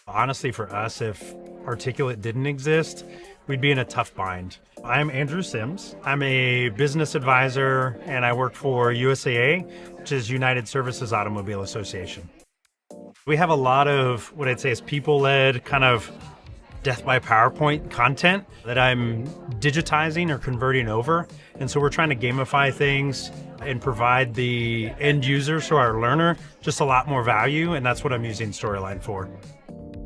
Honestly, for us, if Articulate didn't exist, we'd be in a tough bind. I'm Andrew Sims. I'm a business advisor and I work for USAA, which is United Services Automobile Association. We have a lot of what I'd say is people-led kind of death by PowerPoint content that I'm digitizing or converting over. And so we're trying to gamify things and provide the end user, so our learner, just a lot more value. And that's what I'm using Storyline for.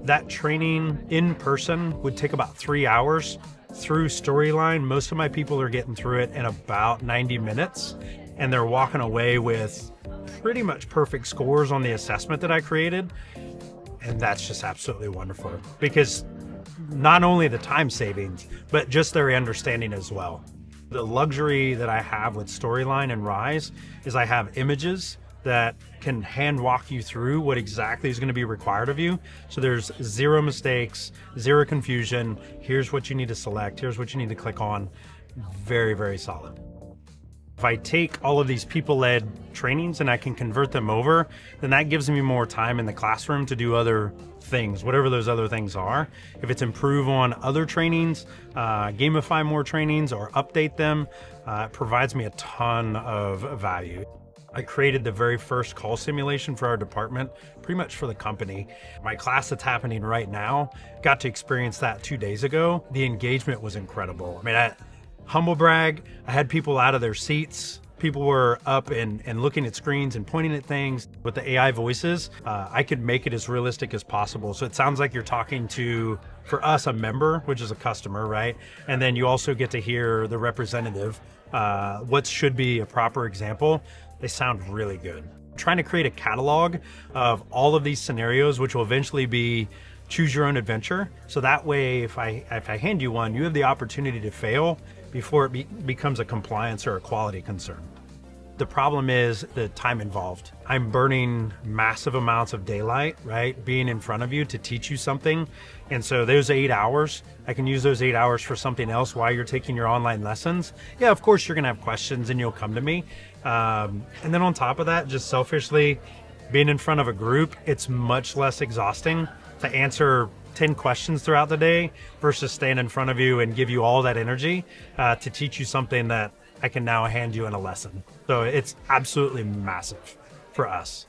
That training in person would take about 3 hours. Through Storyline, most of my people are getting through it in about 90 minutes, and they're walking away with pretty much perfect scores on the assessment that I created. And that's just absolutely wonderful, because not only the time savings, but just their understanding as well. The luxury that I have with Storyline and Rise is I have images that can hand walk you through what exactly is going to be required of you. So there's zero mistakes, zero confusion. Here's what you need to select. Here's what you need to click on. Very, very solid. If I take all of these people-led trainings and I can convert them over, then that gives me more time in the classroom to do other things, whatever those other things are. If it's improve on other trainings, gamify more trainings, or update them, it provides me a ton of value. I created the very first call simulation for our department, pretty much for the company. My class that's happening right now, got to experience that 2 days ago. The engagement was incredible. I mean, humble brag, I had people out of their seats. People were up and looking at screens and pointing at things. With the AI voices, I could make it as realistic as possible. So it sounds like you're talking to, for us, a member, which is a customer, right? And then you also get to hear the representative, what should be a proper example. They sound really good. I'm trying to create a catalog of all of these scenarios, which will eventually be choose your own adventure. So that way, if I hand you one, you have the opportunity to fail before it becomes a compliance or a quality concern. The problem is the time involved. I'm burning massive amounts of daylight, right? Being in front of you to teach you something. And so those 8 hours, I can use those 8 hours for something else while you're taking your online lessons. Yeah, of course you're gonna have questions and you'll come to me. And then on top of that, just selfishly, being in front of a group, it's much less exhausting to answer 10 questions throughout the day versus stand in front of you and give you all that energy to teach you something that I can now hand you in a lesson. So it's absolutely massive for us.